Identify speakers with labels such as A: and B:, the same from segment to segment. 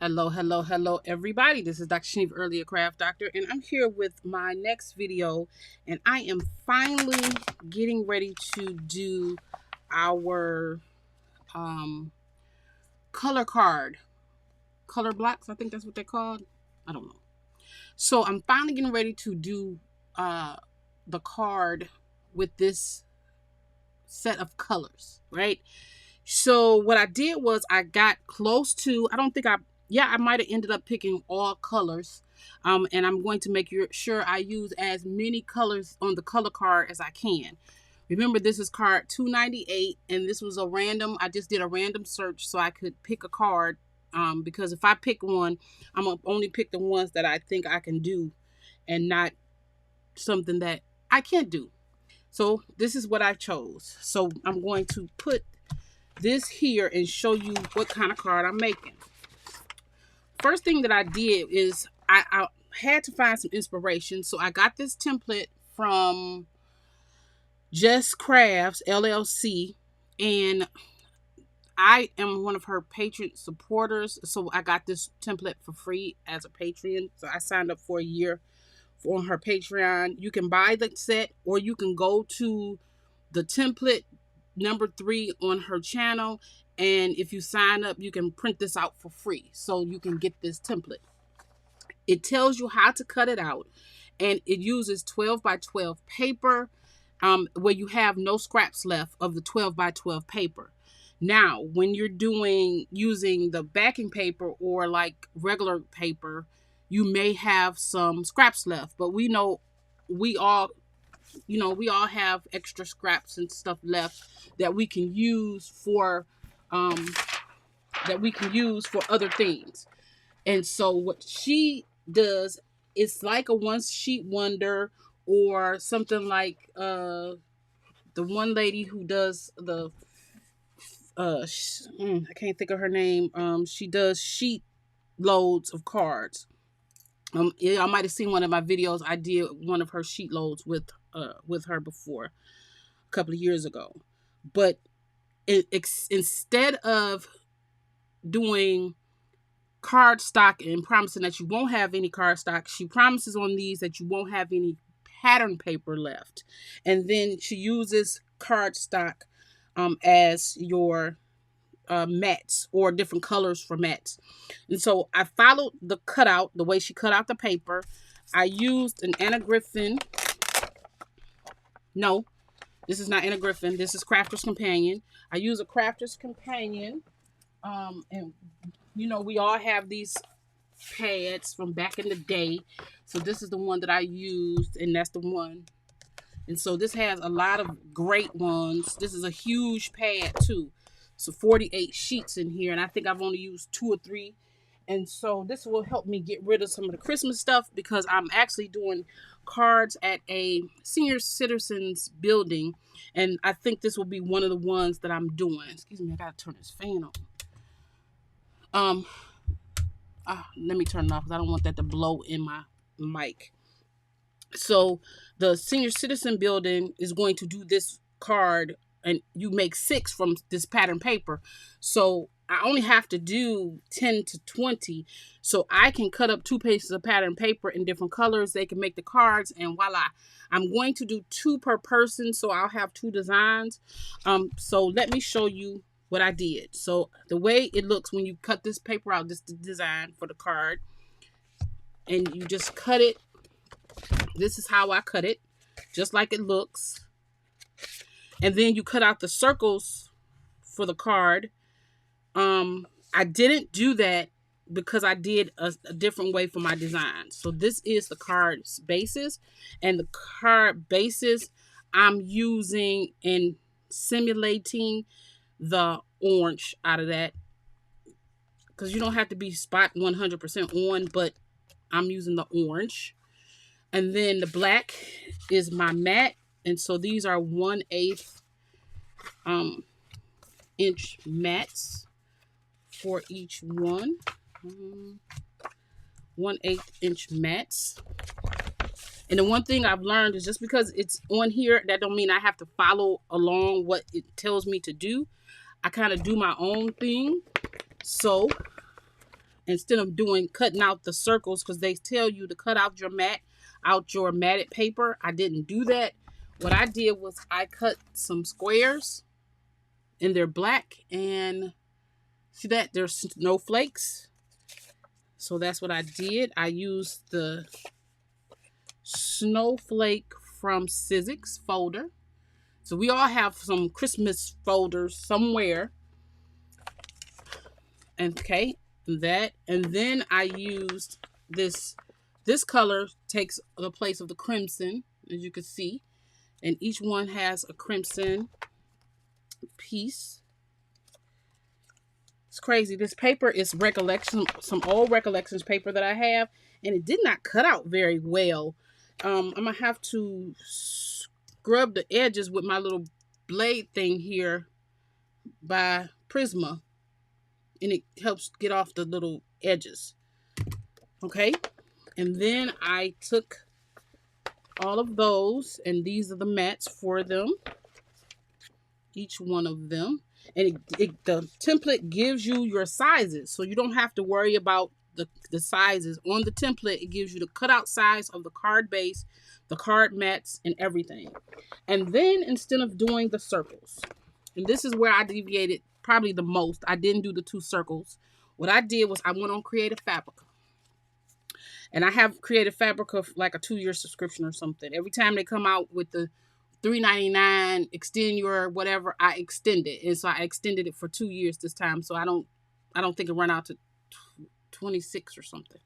A: Hello, everybody. This is Dr. Shaneve, earlier craft doctor, and I'm here with my next video. And I am finally getting ready to do our color card, color blocks. I think that's what they're called. I don't know. So I'm finally getting ready to do the card with this set of colors, right? So what I did was I got close to, I might have ended up picking all colors. And I'm going to make sure I use as many colors on the color card as I can. Remember, this is card 298, and this was I just did a random search so I could pick a card. Because if I pick one, I'm going to only pick the ones that I think I can do and not something that I can't do. So this is what I chose. So I'm going to put this here and show you what kind of card I'm making. First thing that I did is I had to find some inspiration. So I got this template from Just Crafts LLC, and I am one of her patron supporters. So I got this template for free as a Patreon. So I signed up for a year on her Patreon. You can buy the set, or you can go to the template number 3 on her channel, and if you sign up, you can print this out for free, so you can get this template. It tells you how to cut it out, and it uses 12 by 12 paper, where you have no scraps left of the 12 by 12 paper. Now, when you're using the backing paper or like regular paper, you may have some scraps left, but we know we all have extra scraps and stuff left that we can use for other things. And so what she does is like a one sheet wonder, or something like the one lady who does the I can't think of her name. She does sheet loads of cards. I might have seen one of my videos. I did one of her sheet loads with her before, a couple of years ago. But instead of doing card stock and promising that you won't have any card stock, she promises on these that you won't have any pattern paper left. And then she uses card stock as your mats, or different colors for mats. And so I followed the cutout, the way she cut out the paper. I used an Anna Griffin. No, this is not Anna Griffin. This is Crafter's Companion. I use a Crafter's Companion. And we all have these pads from back in the day. So this is the one that I used, and that's the one. And so this has a lot of great ones. This is a huge pad too. So 48 sheets in here, and I think I've only used 2 or 3. And so this will help me get rid of some of the Christmas stuff, because I'm actually doing cards at a senior citizens building, and I think this will be one of the ones that I'm doing. Excuse me, I gotta turn this fan on. Let me turn it off because I don't want that to blow in my mic. So the senior citizen building is going to do this card, and you make 6 from this pattern paper. So I only have to do 10 to 20. So I can cut up 2 pieces of pattern paper in different colors. They can make the cards, and voila. I'm going to do 2 per person, so I'll have 2 designs. So let me show you what I did. So the way it looks when you cut this paper out, this is the design for the card. And you just cut it. This is how I cut it, just like it looks. And then you cut out the circles for the card. I didn't do that because I did a different way for my design. So this is the card's basis, and the card basis I'm using and simulating the orange out of that, because you don't have to be spot 100% on, but I'm using the orange. And then the black is my matte, and so these are 1/8 inch mats for each one. 1/8 inch mats. And the one thing I've learned is, just because it's on here, that don't mean I have to follow along what it tells me to do. I kind of do my own thing. So instead of cutting out the circles, because they tell you to cut out your matted paper, I didn't do that. What I did was I cut some squares, and they're black, and see that there's snowflakes. So that's what I did. I used the snowflake from Sizzix folder. So we all have some Christmas folders somewhere. Okay, that, and then I used this color takes the place of the crimson, as you can see, and each one has a crimson piece. It's crazy. This paper is some old Recollections paper that I have, and it did not cut out very well. I'm gonna have to scrub the edges with my little blade thing here by Prisma, and it helps get off the little edges. Okay, and then I took all of those, and these are the mats for them, each one of them, and the template gives you your sizes, so you don't have to worry about the sizes. On the template, it gives you the cutout size of the card base, the card mats, and everything. And then instead of doing the circles, and this is where I deviated probably the most, I didn't do the 2 circles. What I did was I went on Creative Fabrica. And I have Creative Fabrica like a 2-year subscription or something. Every time they come out with the $3.99 extend your whatever, I extend it. And so I extended it for 2 years this time. So I don't think it run out to 26 or something.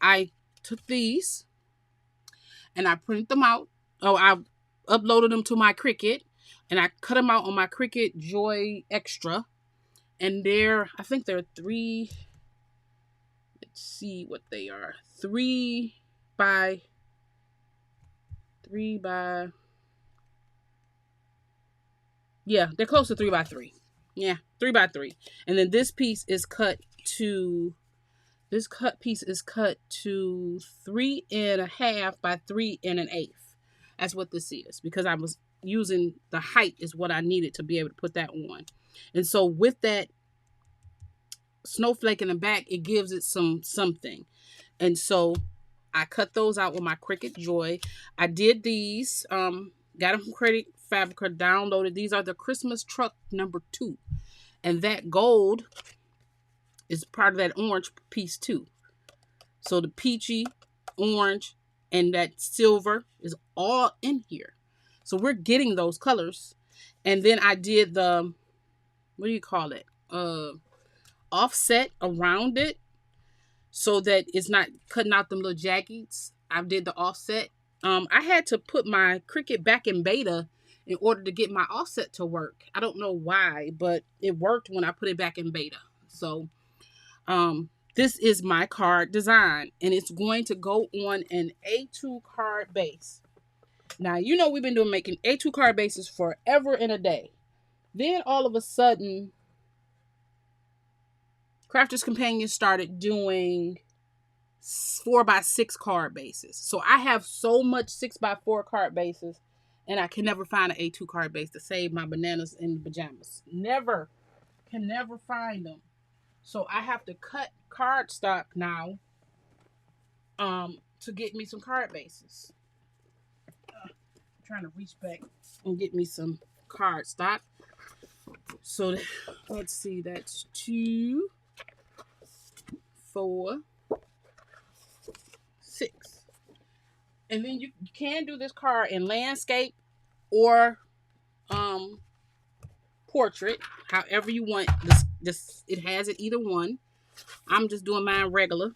A: I took these and I printed them out. Oh, I uploaded them to my Cricut, and I cut them out on my Cricut Joy Extra. And I think they're 3. Let's see what they are. 3 by. Yeah, they're close to 3 by 3. Yeah, 3 by 3. And then this piece is cut to. This piece is cut to 3.5 by 3.125. That's what this is, because I was using the height is what I needed to be able to put that on. And so with that snowflake in the back, it gives it something. And so I cut those out with my Cricut Joy. I did these, got them from Creative Fabrica, downloaded. These are the Christmas truck number 2. And that gold is part of that orange piece too. So the peachy, orange, and that silver is all in here. So we're getting those colors. And then I did the, what do you call it? Offset around it, so that it's not cutting out them little jaggeds. I did the offset. I had to put my Cricut back in beta in order to get my offset to work. I don't know why, but it worked when I put it back in beta. So this is my card design, and it's going to go on an A2 card base. Now, you know, we've been making A2 card bases forever and a day. Then all of a sudden, Crafter's Companion started doing 4x6 card bases. So I have so much 6x4 card bases, and I can never find an A2 card base to save my bananas and pajamas. Can never find them. So I have to cut cardstock now to get me some card bases. I'm trying to reach back and get me some cardstock. So let's see, that's 2, 4, 6. And then you can do this card in landscape or portrait, however you want. This it has it either one. I'm just doing mine regular.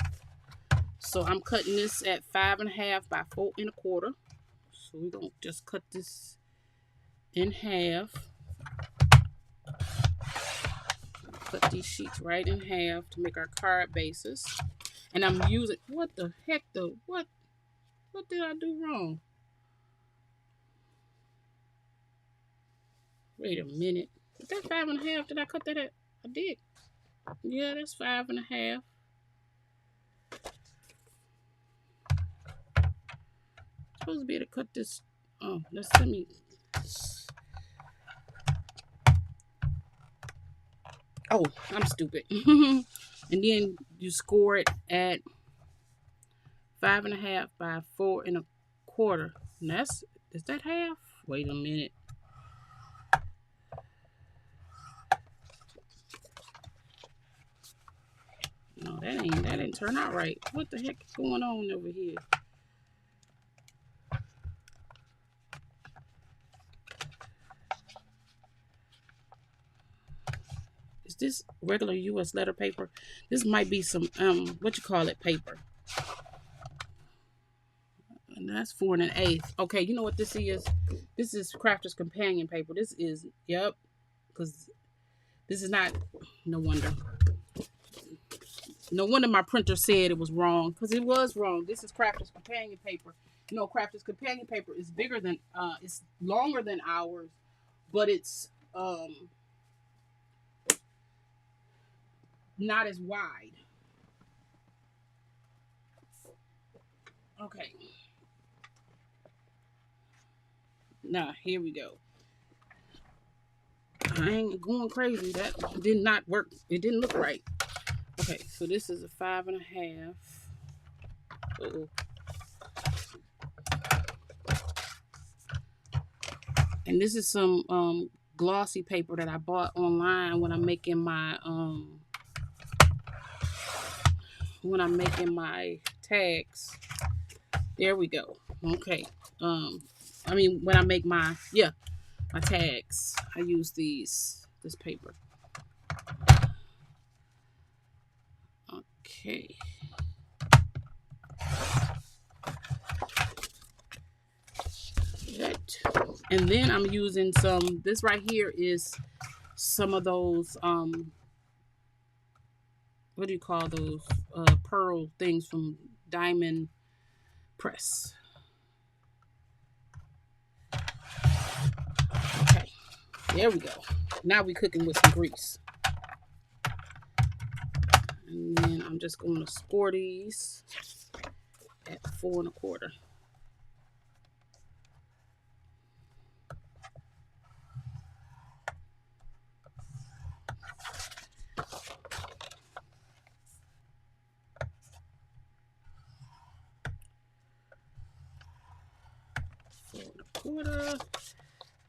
A: So I'm cutting this at 5.5 by 4.25. So we're gonna just cut this in half. Cut these sheets right in half to make our card bases. And I'm using, what the heck though? What did I do wrong? Wait a minute. Is that 5.5? Did I cut that at? I did. Yeah, that's 5.5. Supposed to be able to cut this. Oh, let me. Oh, I'm stupid. And then you score it at 5.5 by 4.25. And is that half? Wait a minute. No, that didn't turn out right. What the heck is going on over here? Is this regular US letter paper? This might be some what you call it paper. And that's 4 1/8. Okay, you know what this is? This is Crafter's Companion paper. This is, yep, because this is not, no wonder. No wonder my printer said it was wrong, because it was wrong. This is Crafter's Companion paper. You know, Crafter's Companion paper is bigger than, it's longer than ours, but it's not as wide. Okay. Now, here we go. I ain't going crazy. That did not work. It didn't look right. Okay, so this is a 5.5. Uh-oh. And this is some glossy paper that I bought online when I'm making my tags. There we go. Okay. I mean, when I make my tags, I use this paper. Okay. And then I'm using this right here is some of those, what do you call those, pearl things from Diamond Press. Okay, there we go. Now we're cooking with some grease. And then I'm just going to score these at 4 1/4.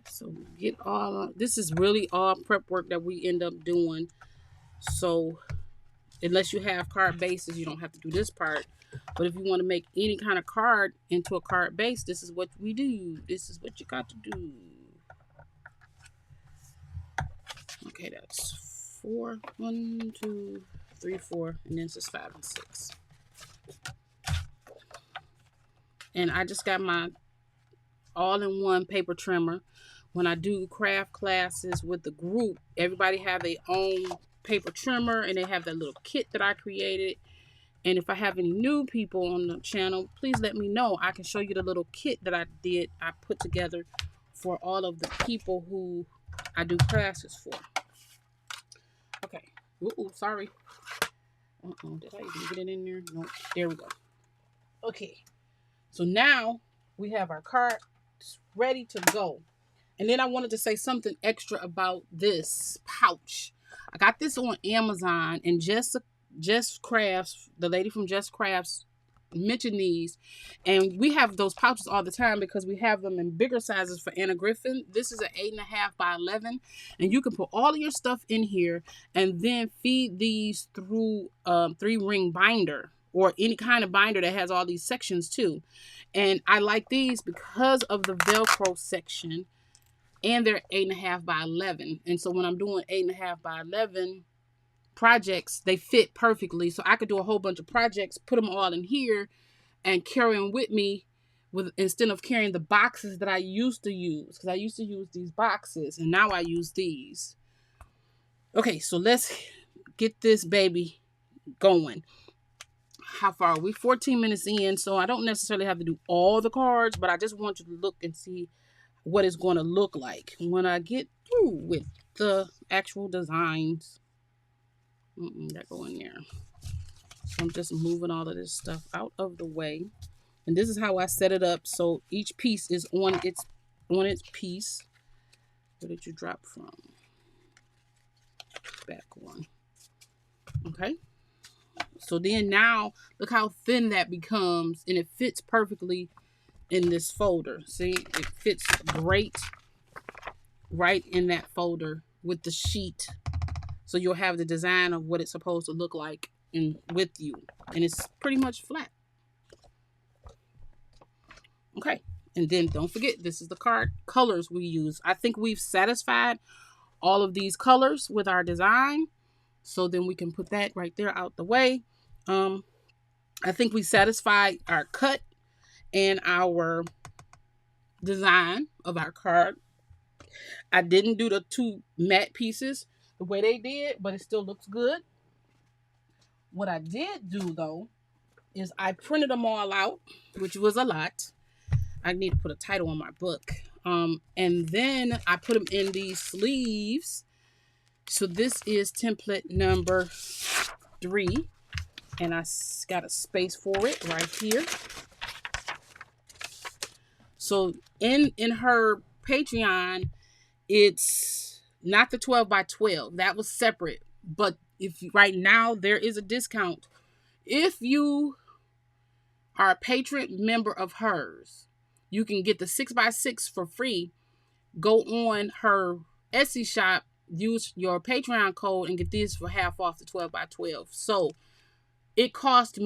A: So get all, this is really all prep work that we end up doing. So unless you have card bases, you don't have to do this part. But if you want to make any kind of card into a card base, this is what we do. This is what you got to do. Okay, that's 4. 1, 2, 3, 4, and then this is 5 and 6. And I just got my all-in-one paper trimmer. When I do craft classes with the group, everybody have their own paper trimmer, and they have that little kit that I created. And if I have any new people on the channel, please let me know. I can show you the little kit that I put together for all of the people who I do classes for. Okay. Ooh, sorry. Did I even get it in there? No. There we go. Okay. So now we have our card ready to go. And then I wanted to say something extra about this pouch. I got this on Amazon, and Just Crafts, the lady from Just Crafts, mentioned these. And we have those pouches all the time because we have them in bigger sizes for Anna Griffin. This is an 8.5 by 11. And you can put all of your stuff in here and then feed these through 3-ring binder or any kind of binder that has all these sections too. And I like these because of the Velcro section. And they're 8.5 by 11. And so when I'm doing 8.5 by 11 projects, they fit perfectly. So I could do a whole bunch of projects, put them all in here, and carry them with me instead of carrying the boxes that I used to use. Because I used to use these boxes, and now I use these. Okay, so let's get this baby going. How far are we? 14 minutes in, so I don't necessarily have to do all the cards, but I just want you to look and see what it's going to look like when I get through with the actual designs. That go in there. So I'm just moving all of this stuff out of the way. And this is how I set it up. So each piece is on its piece. Where did you drop from? back on. Okay. So then now, look how thin that becomes, and it fits perfectly in this folder. See, it fits great right in that folder with the sheet. So you'll have the design of what it's supposed to look like with you. And it's pretty much flat. Okay. And then don't forget, this is the card colors we use. I think we've satisfied all of these colors with our design. So then we can put that right there out the way. I think we satisfied our cut and our design of our card. I didn't do the 2 matte pieces the way they did, but it still looks good. What I did do though is I printed them all out, which was a lot. I need to put a title on my book. And then I put them in these sleeves. So this is template number 3. And I got a space for it right here. So in her Patreon, it's not the 12 by 12. That was separate. But if right now there is a discount. If you are a patron member of hers, you can get the 6x6 for free. Go on her Etsy shop, use your Patreon code, and get this for half off the 12 by 12. So it cost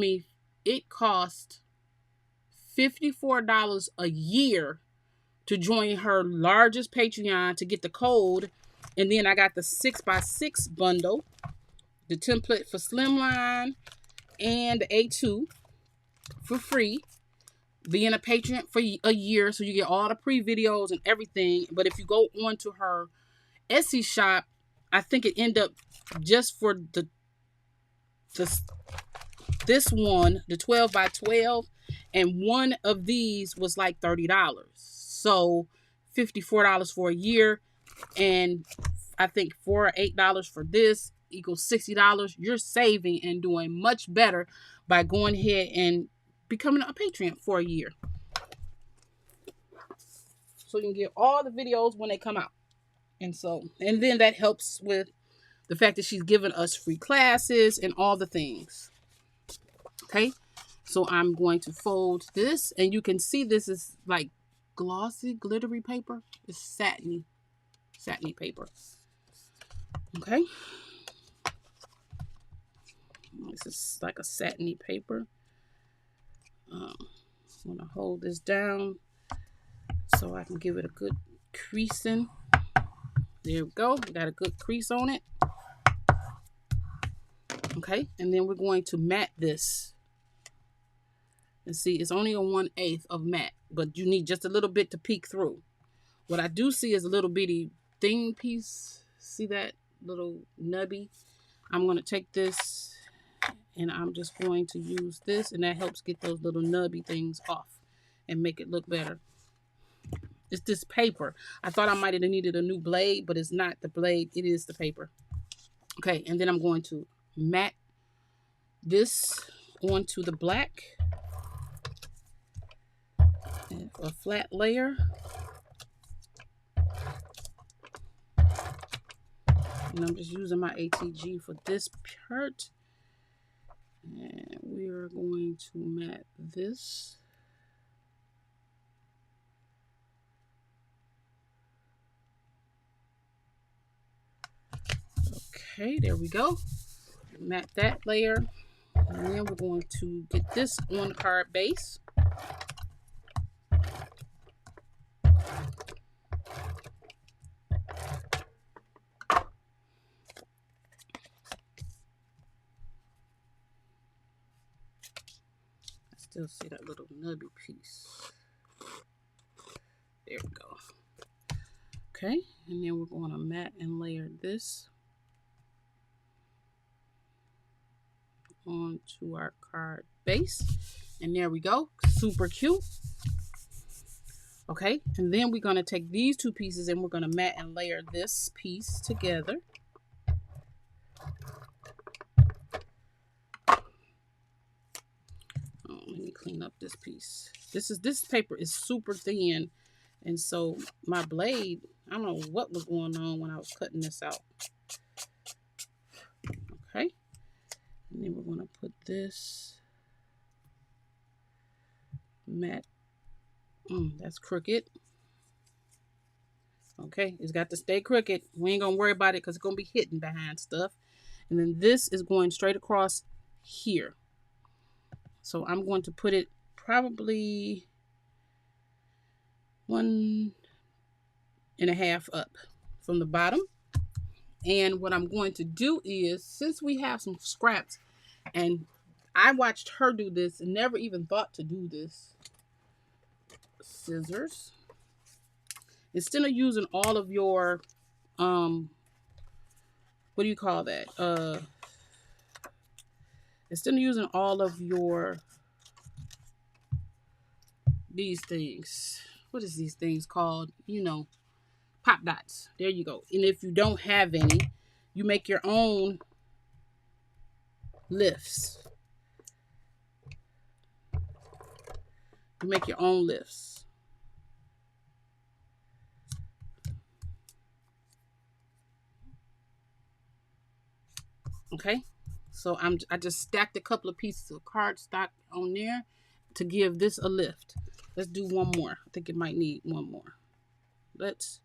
A: $54 a year to join her largest Patreon to get the code. And then I got the 6x6 bundle, the template for Slimline and the A2 for free. Being a patron for a year, so you get all the pre-videos and everything. But if you go on to her Etsy shop, I think it ended up just for this one, the 12 by 12, and one of these was like $30. So $54 for a year, and I think $4 or $8 for this equals $60. You're saving and doing much better by going ahead and becoming a patron for a year. So you can get all the videos when they come out. And then that helps with the fact that she's giving us free classes and all the things. Okay. So I'm going to fold this, and you can see this is like glossy, glittery paper. It's satiny paper. Okay. This is like a satiny paper. I'm going to hold this down so I can give it a good creasing. There we go. We got a good crease on it. Okay. And then we're going to matte this. And see, it's only a 1/8 of matte, but you need just a little bit to peek through. What I do see is a little bitty thing piece. See that little nubby? I'm going to take this and I'm just going to use this, and that helps get those little nubby things off and make it look better. It's this paper. I thought I might have needed a new blade, but it's not the blade. It is the paper. Okay, and then I'm going to matte this onto the black. And a flat layer. And I'm just using my ATG for this part. And we are going to matte this. Okay, there we go. Matte that layer. And then we're going to get this on the card base. Still see that little nubby piece. There we go. Okay, and then we're going to matte and layer this onto our card base. And there we go. Super cute. Okay, and then we're going to take these two pieces and we're going to matte and layer this piece together. Let me clean up this piece. This paper is super thin, and so my blade, I don't know what was going on when I was cutting this out. to put this matte. That's crooked. Okay, it's got to stay crooked. We ain't going to worry about it because it's going to be hidden behind stuff. And then this is going straight across here. So I'm going to put it probably 1.5 up from the bottom. And what I'm going to do is, since we have some scraps, and I watched her do this and never even thought to do this. Scissors. Instead of using all of your, what do you call that? Instead of using all of your, these things, what is these things called? You know, pop dots. There you go. And if you don't have any, you make your own lifts. You make your own lifts. Okay, so I just stacked a couple of pieces of cardstock on there to give this a lift. Let's do one more. I think it might need one more. Let's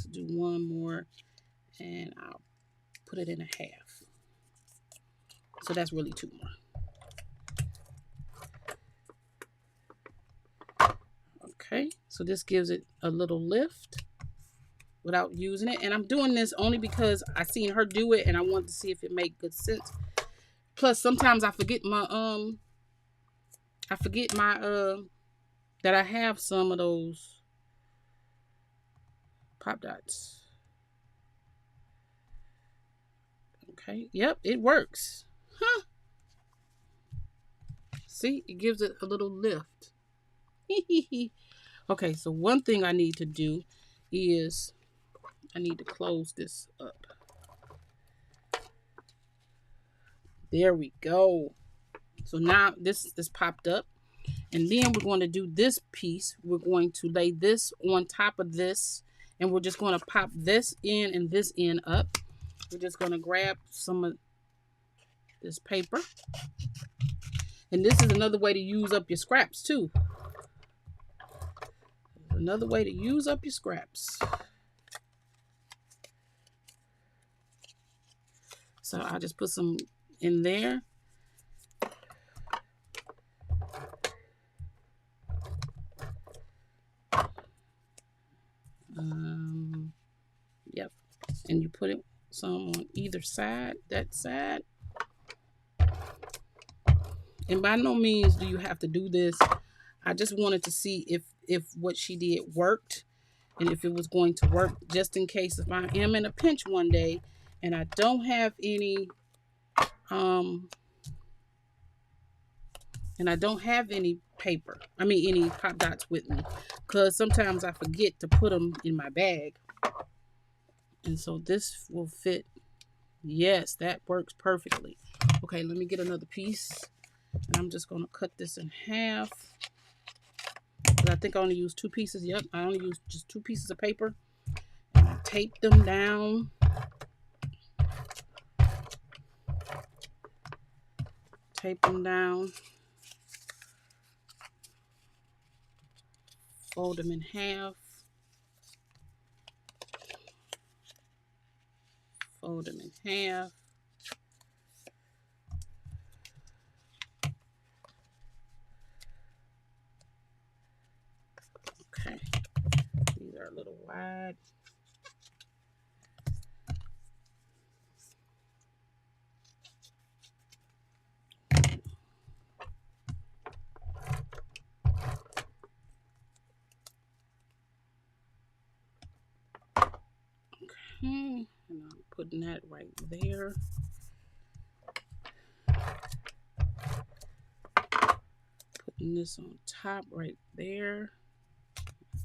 A: do one more, and I'll put it in a half. So that's really 2 more. Okay, so this gives it a little lift without using it. And I'm doing this only because I seen her do it and I wanted to see if it made good sense. Plus, sometimes I forget my, that I have some of those pop dots. Okay, yep, it works. Huh. See, it gives it a little lift. Okay, so one thing I need to do is I need to close this up. There we go. So now this is popped up. And then we're going to do this piece. We're going to lay this on top of this. And we're just going to pop this in and this end up. We're just going to grab some of this paper. And this is another way to use up your scraps too. Another way to use up your scraps. So I'll just put some in there. Yep. And you put it some on either side, that side. And by no means do you have to do this. I just wanted to see if what she did worked and if it was going to work, just in case if I am in a pinch one day and I don't have any paper, any pop dots with me, because sometimes I forget to put them in my bag. And so this will fit. Yes, that works perfectly. Okay, let me get another piece. And I'm just going to cut this in half. But I think I only used 2 pieces. Yep, I only used just 2 pieces of paper. And I tape them down. Tape them down. Fold them in half. Fold them in half. Okay, these are a little wide. Okay, and I'm putting that right there. Putting this on top right there.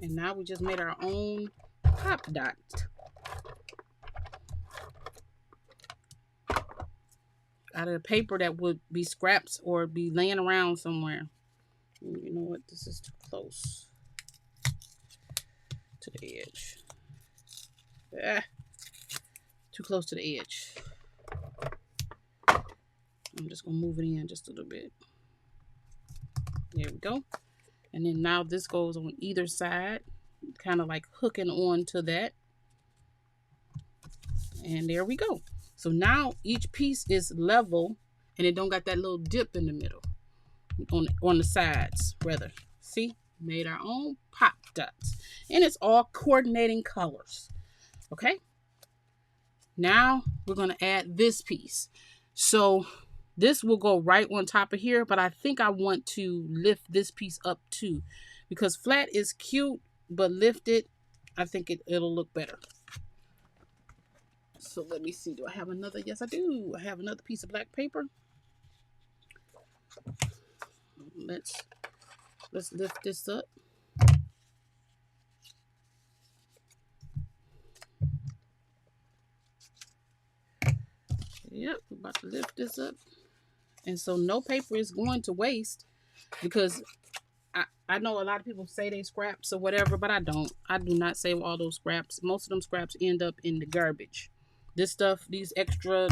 A: And now we just made our own pop dot. Out of the paper that would be scraps or be laying around somewhere. You know what? This is too close to the edge. Too close to the edge. I'm just gonna move it in just a little bit. There we go. And then now this goes on either side, kind of like hooking on to that. And there we go. So now each piece is level and it don't got that little dip in the middle, on the sides rather. See, made our own pop dots, and it's all coordinating colors. Okay, now we're going to add this piece. So this will go right on top of here, but I think I want to lift this piece up too, because flat is cute, but lifted, I think it'll look better. So let me see. Do I have another? Yes, I do. I have another piece of black paper. Let's lift this up. Yep, we're about to lift this up. And so no paper is going to waste, because I know a lot of people say they scraps or whatever, but I don't. I do not save all those scraps. Most of them scraps end up in the garbage. This stuff, these extra,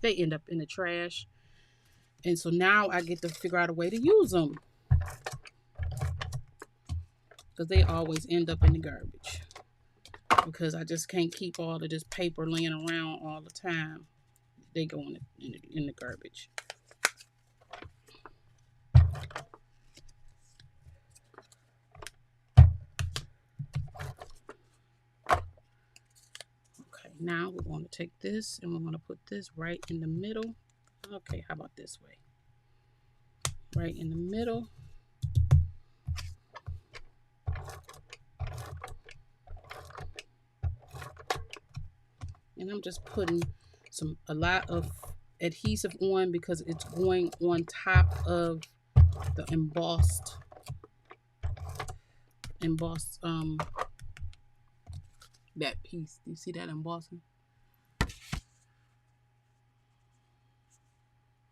A: they end up in the trash. And so now I get to figure out a way to use them, because they always end up in the garbage. Because I just can't keep all of this paper laying around all the time. They go in the garbage. Okay, now we're going to take this and we're going to put this right in the middle. Okay, how about this way? Right in the middle. And I'm just putting a lot of adhesive on, because it's going on top of the embossed that piece. Do you see that embossing?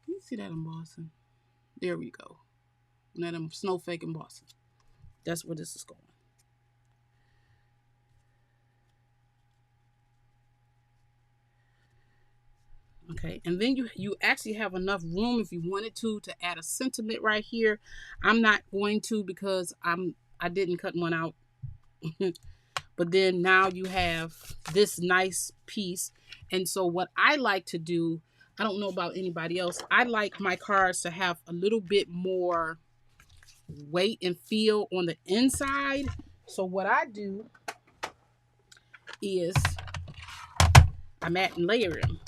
A: You see that embossing? There we go. That snowflake embossing. That's where this is going. Okay, and then you actually have enough room, if you wanted to add a sentiment right here. I'm not going to, because I didn't cut one out. But then now you have this nice piece. And so what I like to do, I don't know about anybody else, I like my cards to have a little bit more weight and feel on the inside. So what I do is I mat and layer them.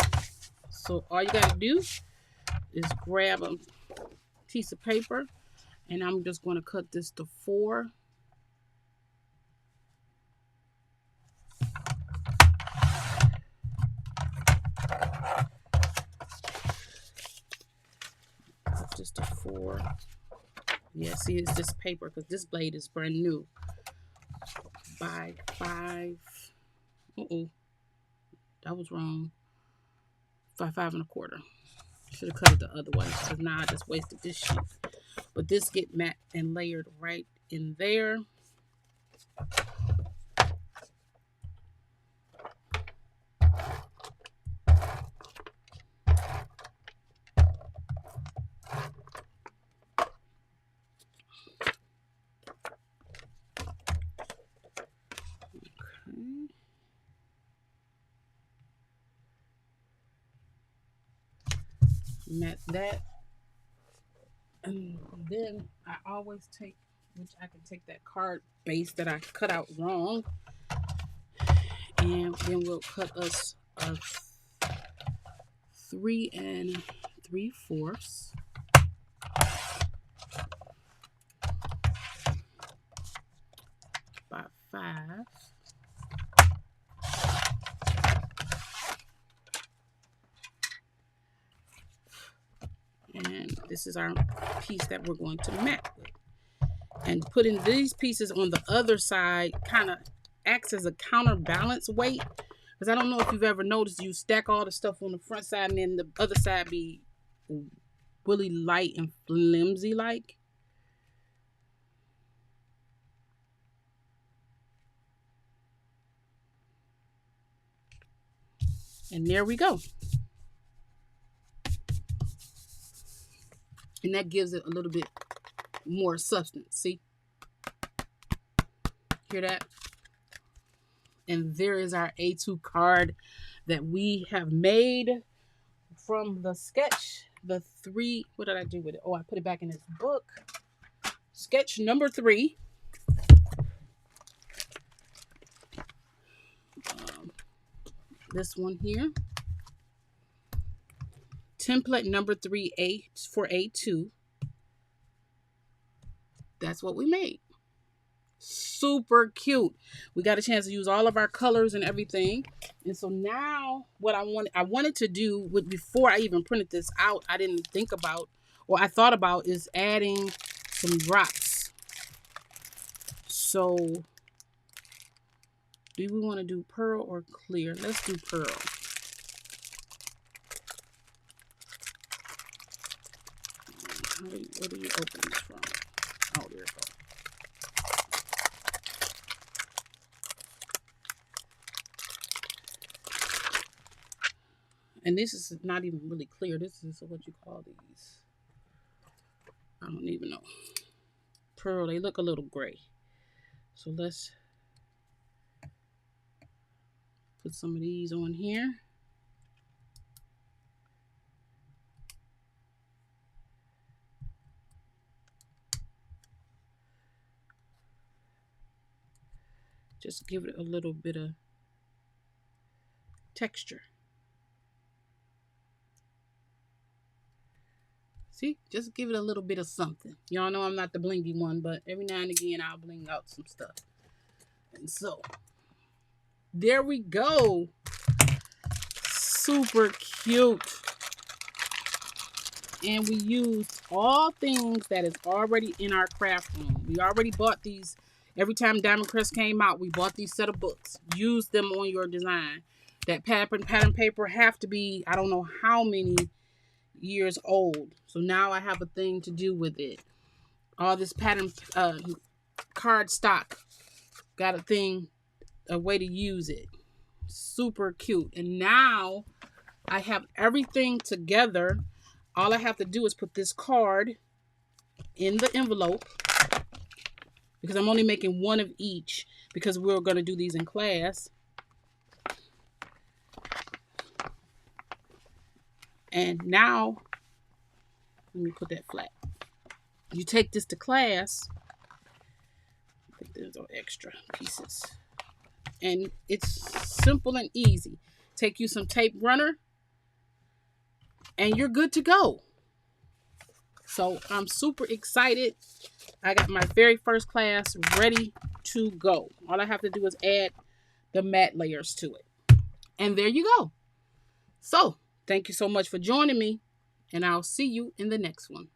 A: So all you gotta do is grab a piece of paper, and I'm just going to cut this to 4. Cut this to 4. Yeah, see, it's this paper, because this blade is brand new. By 5. That was wrong. 5 1/4. Should have cut it the other way, because now I just wasted this sheet. But this get matte and layered right in there. Mat that, and then I always take, which I can take that card base that I cut out wrong, and then we'll cut us a 3 3/4 by 5. And this is our piece that we're going to mat with. And putting these pieces on the other side kind of acts as a counterbalance weight. Because I don't know if you've ever noticed, you stack all the stuff on the front side and then the other side be really light and flimsy like. And there we go. And that gives it a little bit more substance. See? Hear that? And there is our A2 card that we have made from the sketch. The 3, what did I do with it? Oh, I put it back in this book. Sketch number 3. This one here. Template number 3A for A2. That's what we made. Super cute. We got a chance to use all of our colors and everything. And so now what I wanted to do with, before I even printed this out, I didn't think about, or I thought about, is adding some drops. So do we want to do pearl or clear? Let's do pearl. Where do you open this from? Oh, there it goes. And this is not even really clear. This is what you call these. I don't even know. Pearl, they look a little gray. So let's put some of these on here. Just give it a little bit of texture. See, just give it a little bit of something. Y'all know I'm not the blingy one, but every now and again I'll bling out some stuff. And so, there we go. Super cute. And we used all things that is already in our craft room. We already bought these. Every time Diamond Crest came out, we bought these set of books. Use them on your design. That pattern paper have to be, I don't know how many years old. So now I have a thing to do with it. All this pattern card stock. Got a way to use it. Super cute. And now I have everything together. All I have to do is put this card in the envelope, because I'm only making one of each because we're going to do these in class. And now, let me put that flat. You take this to class. I think there's no extra pieces. And it's simple and easy. Take you some tape runner and you're good to go. So I'm super excited. I got my very first class ready to go. All I have to do is add the matte layers to it. And there you go. So thank you so much for joining me, and I'll see you in the next one.